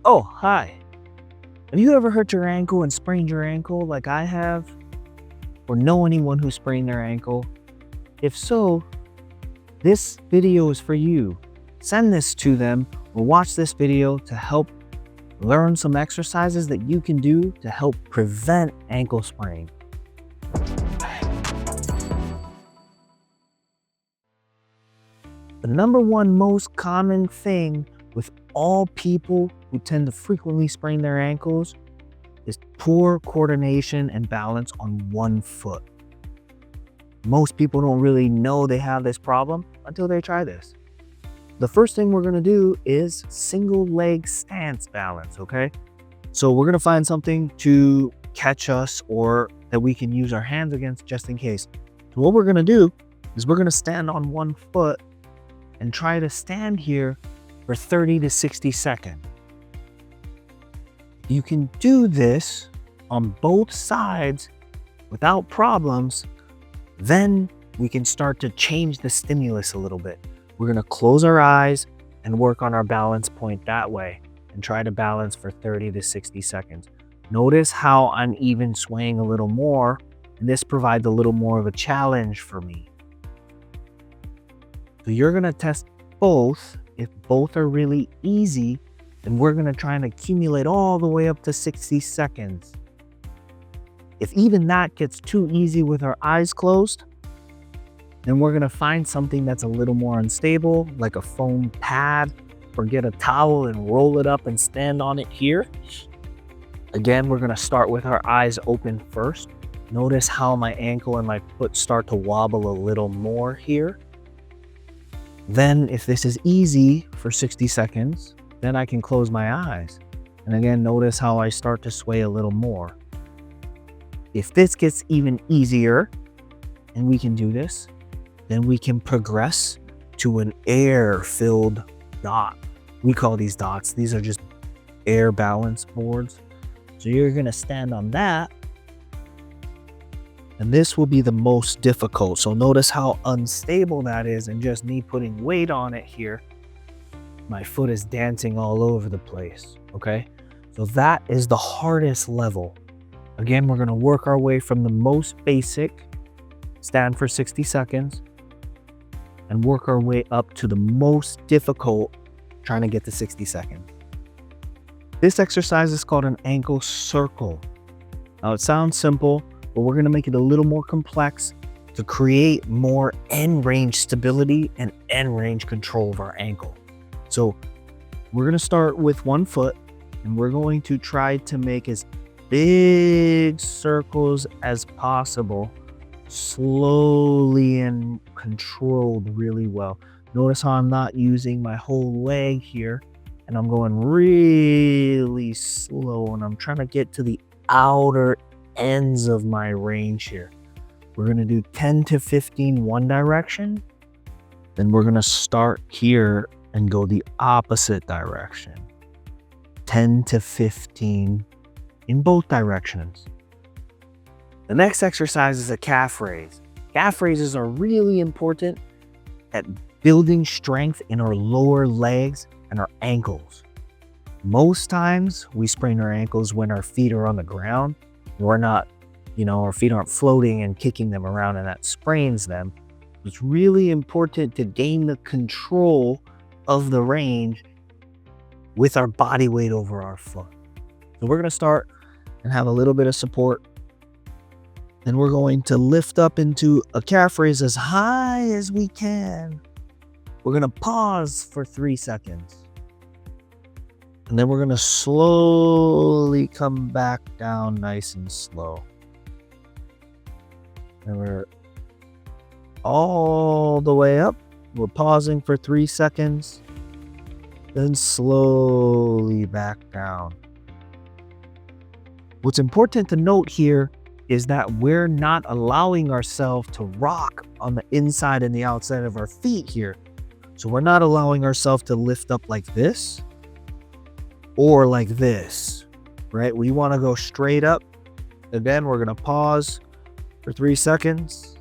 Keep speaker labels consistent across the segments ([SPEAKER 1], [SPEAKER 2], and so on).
[SPEAKER 1] Oh, hi. Have you ever hurt your ankle and sprained your ankle like I have? Or know anyone who sprained their ankle? If so, this video is for you. Send this to them or watch this video to help learn some exercises that you can do to help prevent ankle sprain. The number one most common thing with all people who tend to frequently sprain their ankles is poor coordination and balance on one foot. Most people don't really know they have this problem until they try this. The first thing we're gonna do is single leg stance balance, okay? So we're gonna find something to catch us or that we can use our hands against just in case. So what we're gonna do is we're gonna stand on one foot and try to stand here for 30 to 60 seconds. You can do this on both sides without problems. Then we can start to change the stimulus a little bit. We're gonna close our eyes and work on our balance point that way and try to balance for 30 to 60 seconds. Notice how I'm even swaying a little more, and this provides a little more of a challenge for me. So you're gonna test both. If both are really easy, then we're gonna try and accumulate all the way up to 60 seconds. If even that gets too easy with our eyes closed, then we're gonna find something that's a little more unstable, like a foam pad, or get a towel and roll it up and stand on it here. Again, we're gonna start with our eyes open first. Notice how my ankle and my foot start to wobble a little more here. Then if this is easy for 60 seconds, then I can close my eyes. And again, notice how I start to sway a little more. If this gets even easier, and we can do this, then we can progress to an air-filled dot. We call these dots. These are just air balance boards. So you're gonna stand on that, and this will be the most difficult. So notice how unstable that is, and just me putting weight on it here, my foot is dancing all over the place, okay? So that is the hardest level. Again, we're gonna work our way from the most basic, stand for 60 seconds, and work our way up to the most difficult, trying to get to 60 seconds. This exercise is called an ankle circle. Now it sounds simple, but we're gonna make it a little more complex to create more end range stability and end range control of our ankle. So we're gonna start with one foot, and we're going to try to make as big circles as possible, slowly and controlled really well. Notice how I'm not using my whole leg here, and I'm going really slow, and I'm trying to get to the outer ends of my range here. We're gonna do 10 to 15 one direction, then we're gonna start here and go the opposite direction. 10 to 15 in both directions. The next exercise is a calf raise. Calf raises are really important at building strength in our lower legs and our ankles. Most times we sprain our ankles when our feet are on the ground. We're not, our feet aren't floating and kicking them around, and that sprains them. It's really important to gain the control of the range with our body weight over our foot. So we're gonna start and have a little bit of support. Then we're going to lift up into a calf raise as high as we can. We're gonna pause for 3 seconds. And then we're gonna slowly come back down nice and slow. And we're all the way up. We're pausing for 3 seconds. Then slowly back down. What's important to note here is that we're not allowing ourselves to rock on the inside and the outside of our feet here. So we're not allowing ourselves to lift up like this or like this, right? We want to go straight up. Again, we're going to pause for 3 seconds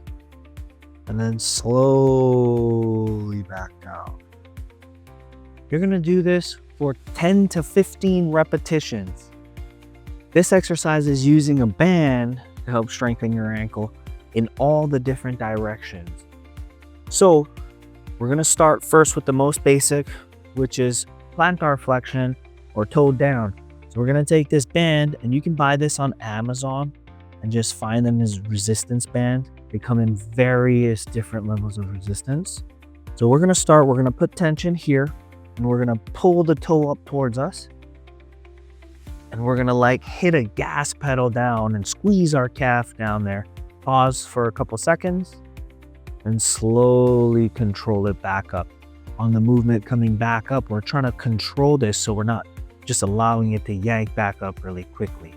[SPEAKER 1] and then slowly back down. You're going to do this for 10 to 15 repetitions. This exercise is using a band to help strengthen your ankle in all the different directions. So we're going to start first with the most basic, which is plantar flexion or toe down. So we're going to take this band, and you can buy this on Amazon and just find them as resistance band. They come in various different levels of resistance. So we're going to put tension here, and we're going to pull the toe up towards us. And we're going to like hit a gas pedal down and squeeze our calf down there. Pause for a couple seconds and slowly control it back up. On the movement coming back up, we're trying to control this so we're not just allowing it to yank back up really quickly.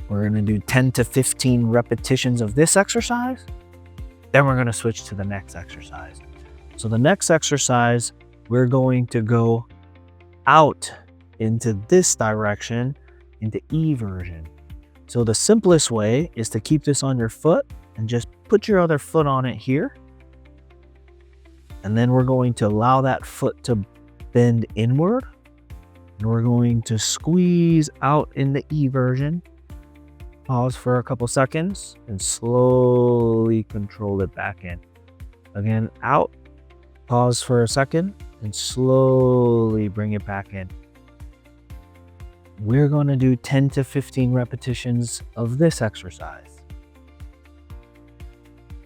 [SPEAKER 1] We're going to do 10 to 15 repetitions of this exercise. Then we're going to switch to the next exercise. So the next exercise, we're going to go out into this direction, into eversion. So the simplest way is to keep this on your foot and just put your other foot on it here. And then we're going to allow that foot to bend inward. And we're going to squeeze out in the eversion. Pause for a couple seconds and slowly control it back in. Again, out. Pause for a second and slowly bring it back in. We're going to do 10 to 15 repetitions of this exercise.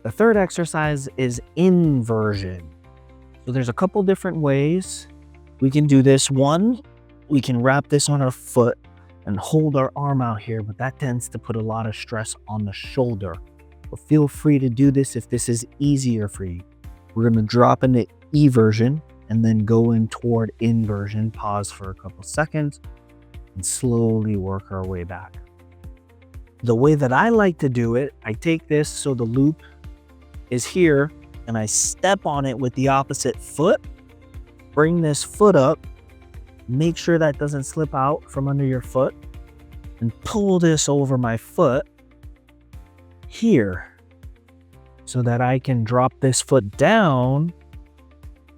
[SPEAKER 1] The third exercise is inversion. So there's a couple different ways we can do this. One, we can wrap this on our foot and hold our arm out here, but that tends to put a lot of stress on the shoulder. But feel free to do this if this is easier for you. We're going to drop into eversion and then go in toward inversion. Pause for a couple seconds and slowly work our way back. The way that I like to do it, I take this so the loop is here and I step on it with the opposite foot, bring this foot up, make sure that doesn't slip out from under your foot, and pull this over my foot here so that I can drop this foot down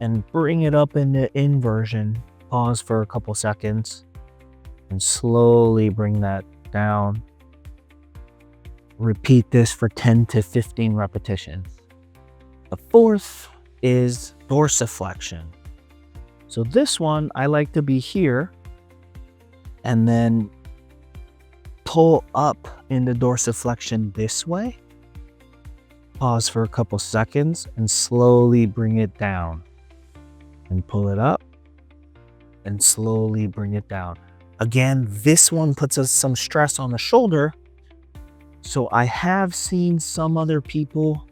[SPEAKER 1] and bring it up into inversion. Pause for a couple seconds and slowly bring that down. Repeat this for 10 to 15 repetitions. The fourth is dorsiflexion. So this one, I like to be here and then pull up into dorsiflexion this way. Pause for a couple seconds and slowly bring it down. And pull it up and slowly bring it down. Again, this one puts us some stress on the shoulder. So I have seen some other people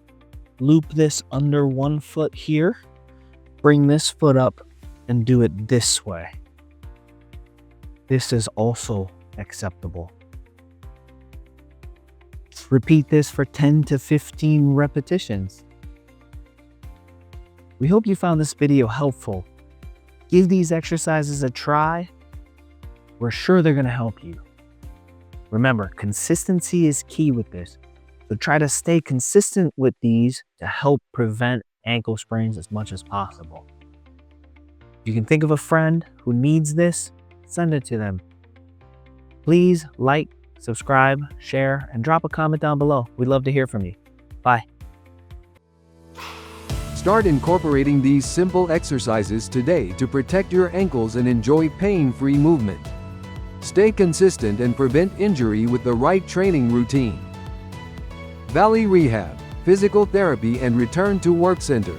[SPEAKER 1] loop this under one foot here, bring this foot up and do it this way. This is also acceptable. Repeat this for 10 to 15 repetitions. We hope you found this video helpful. Give these exercises a try. We're sure they're going to help you. Remember, consistency is key with this. So try to stay consistent with these to help prevent ankle sprains as much as possible. If you can think of a friend who needs this, send it to them. Please like, subscribe, share, and drop a comment down below. We'd love to hear from you. Bye.
[SPEAKER 2] Start incorporating these simple exercises today to protect your ankles and enjoy pain-free movement. Stay consistent and prevent injury with the right training routine. Valley Rehab, Physical Therapy and Return to Work Center.